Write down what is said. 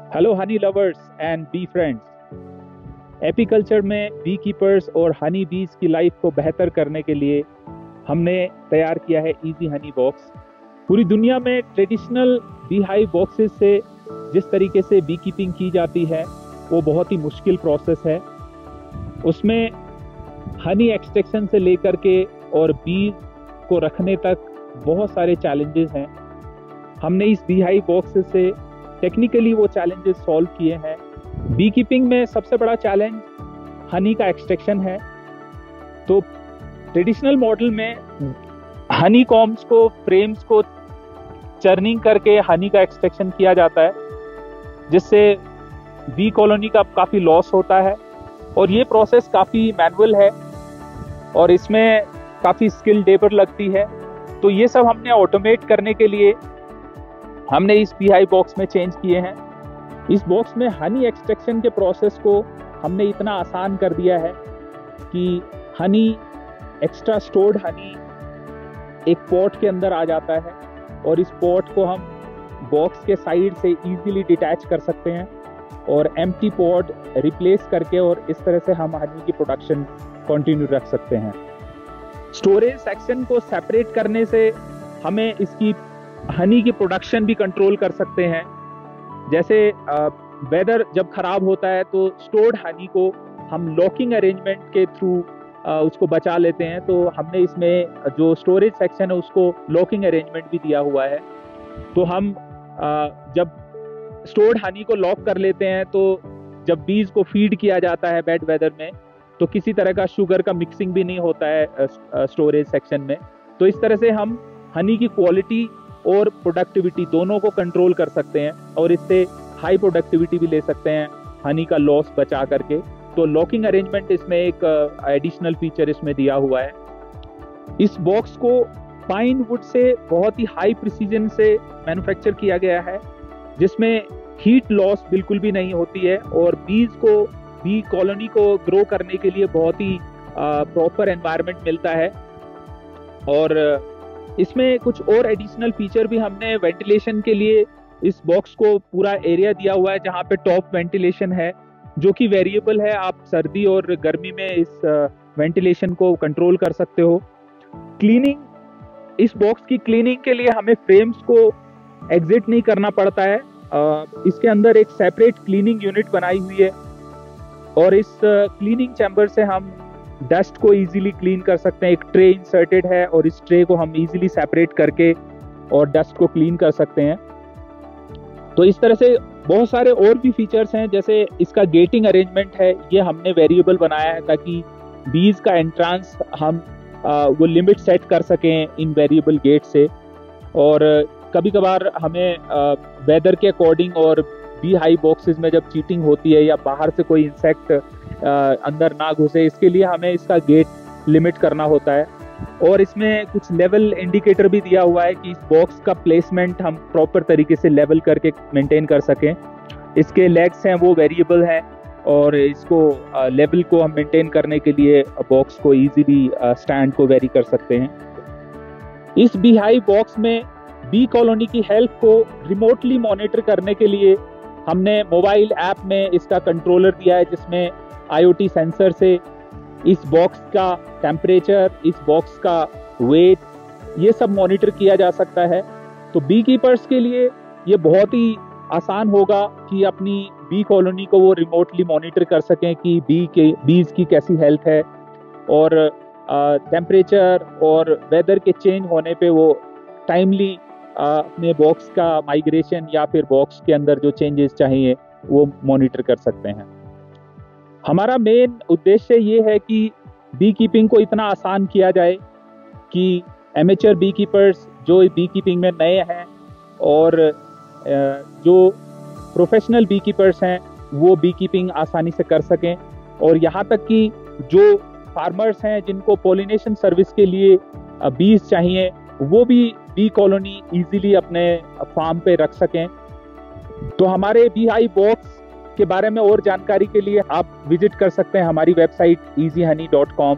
Hello Honey lovers and be friends. Apiculture में B keepers और हनी बीज की लाइफ को बेहतर करने के लिए हमने तैयार किया है इजी हनी बॉक्स। पूरी दुनिया में ट्रेडिशनल बी हाइव बॉक्सेस से जिस तरीके से बी कीपिंग की जाती है वो बहुत ही मुश्किल प्रोसेस है। उसमें हनी एक्सट्रैक्शन से लेकर के और बीज को रखने तक बहुत सारे चैलेंजेस हैं। हमने इस बी हाइव बॉक्सेस से टेक्निकली वो चैलेंजेस सॉल्व किए हैं। बी कीपिंग में सबसे बड़ा चैलेंज हनी का एक्सट्रैक्शन है। तो ट्रेडिशनल मॉडल में हनी कॉम्ब्स को फ्रेम्स को चर्निंग करके हनी का एक्सट्रैक्शन किया जाता है, जिससे बी कॉलोनी का काफ़ी लॉस होता है और ये प्रोसेस काफ़ी मैनुअल है और इसमें काफ़ी स्किल लेबर लगती है। तो ये सब हमने ऑटोमेट करने के लिए हमने इस बी हाइव बॉक्स में चेंज किए हैं। इस बॉक्स में हनी एक्सट्रैक्शन के प्रोसेस को हमने इतना आसान कर दिया है कि हनी एक्स्ट्रा स्टोर्ड हनी एक पॉट के अंदर आ जाता है और इस पॉट को हम बॉक्स के साइड से इजीली डिटैच कर सकते हैं और एम्प्टी पॉट रिप्लेस करके और इस तरह से हम हनी की प्रोडक्शन कंटिन्यू रख सकते हैं। स्टोरेज सेक्शन को सेपरेट करने से हमें इसकी हनी की प्रोडक्शन भी कंट्रोल कर सकते हैं। जैसे वेदर जब खराब होता है तो स्टोर्ड हनी को हम लॉकिंग अरेंजमेंट के थ्रू उसको बचा लेते हैं। तो हमने इसमें जो स्टोरेज सेक्शन है उसको लॉकिंग अरेंजमेंट भी दिया हुआ है। तो हम जब स्टोर्ड हनी को लॉक कर लेते हैं तो जब बीज को फीड किया जाता है बैड वेदर में तो किसी तरह का शुगर का मिक्सिंग भी नहीं होता है स्टोरेज सेक्शन में। तो इस तरह से हम हनी की क्वालिटी और प्रोडक्टिविटी दोनों को कंट्रोल कर सकते हैं और इससे हाई प्रोडक्टिविटी भी ले सकते हैं हनी का लॉस बचा करके। तो लॉकिंग अरेंजमेंट इसमें एक एडिशनल फीचर इसमें दिया हुआ है। इस बॉक्स को पाइन वुड से बहुत ही हाई प्रिसीजन से मैन्युफैक्चर किया गया है, जिसमें हीट लॉस बिल्कुल भी नहीं होती है और बीज को बी कॉलोनी को ग्रो करने के लिए बहुत ही प्रॉपर एनवायरनमेंट मिलता है। और इसमें कुछ और एडिशनल फीचर भी हमने वेंटिलेशन के लिए इस बॉक्स को पूरा एरिया दिया हुआ है, जहाँ पे टॉप वेंटिलेशन है जो कि वेरिएबल है। आप सर्दी और गर्मी में इस वेंटिलेशन को कंट्रोल कर सकते हो। क्लीनिंग, इस बॉक्स की क्लीनिंग के लिए हमें फ्रेम्स को एग्जिट नहीं करना पड़ता है। इसके अंदर एक सेपरेट क्लीनिंग यूनिट बनाई हुई है और इस क्लीनिंग चैम्बर से हम डस्ट को इजीली क्लीन कर सकते हैं। एक ट्रे इंसर्टेड है और इस ट्रे को हम इजीली सेपरेट करके और डस्ट को क्लीन कर सकते हैं। तो इस तरह से बहुत सारे और भी फीचर्स हैं, जैसे इसका गेटिंग अरेंजमेंट है, ये हमने वेरिएबल बनाया है ताकि बीज का एंट्रांस हम वो लिमिट सेट कर सकें इन वेरिएबल गेट से। और कभी कभार हमें वेदर के अकॉर्डिंग और बी हाइव बॉक्सेस में जब चीटिंग होती है या बाहर से कोई इंसेक्ट अंदर ना घुसे, इसके लिए हमें इसका गेट लिमिट करना होता है। और इसमें कुछ लेवल इंडिकेटर भी दिया हुआ है कि इस बॉक्स का प्लेसमेंट हम प्रॉपर तरीके से लेवल करके मेंटेन कर सकें। इसके लेग्स हैं वो वेरिएबल हैं और इसको लेवल को हम मेंटेन करने के लिए बॉक्स को इजीली स्टैंड को वेरी कर सकते हैं। इस बी हाइव बॉक्स में बी कॉलोनी की हेल्थ को रिमोटली मॉनिटर करने के लिए हमने मोबाइल ऐप में इसका कंट्रोलर दिया है, जिसमें IoT सेंसर से इस बॉक्स का टेम्परेचर, इस बॉक्स का वेट, ये सब मॉनिटर किया जा सकता है। तो बी कीपर्स के लिए ये बहुत ही आसान होगा कि अपनी बी कॉलोनी को वो रिमोटली मॉनिटर कर सकें कि बीज की कैसी हेल्थ है और टेम्परेचर और वेदर के चेंज होने पे वो टाइमली अपने बॉक्स का माइग्रेशन या फिर बॉक्स के अंदर जो चेंजेस चाहिए वो मॉनिटर कर सकते हैं। हमारा मेन उद्देश्य ये है कि बी कीपिंग को इतना आसान किया जाए कि एमेचर बी कीपर्स जो बी कीपिंग में नए हैं और जो प्रोफेशनल बी कीपर्स हैं वो बी कीपिंग आसानी से कर सकें। और यहाँ तक कि जो फार्मर्स हैं जिनको पोलिनेशन सर्विस के लिए बीज चाहिए वो भी बी कॉलोनी इजीली अपने फार्म पे रख सकें। तो हमारे बी हाइव बॉक्स के बारे में और जानकारी के लिए आप विजिट कर सकते हैं हमारी वेबसाइट easyhoney.com।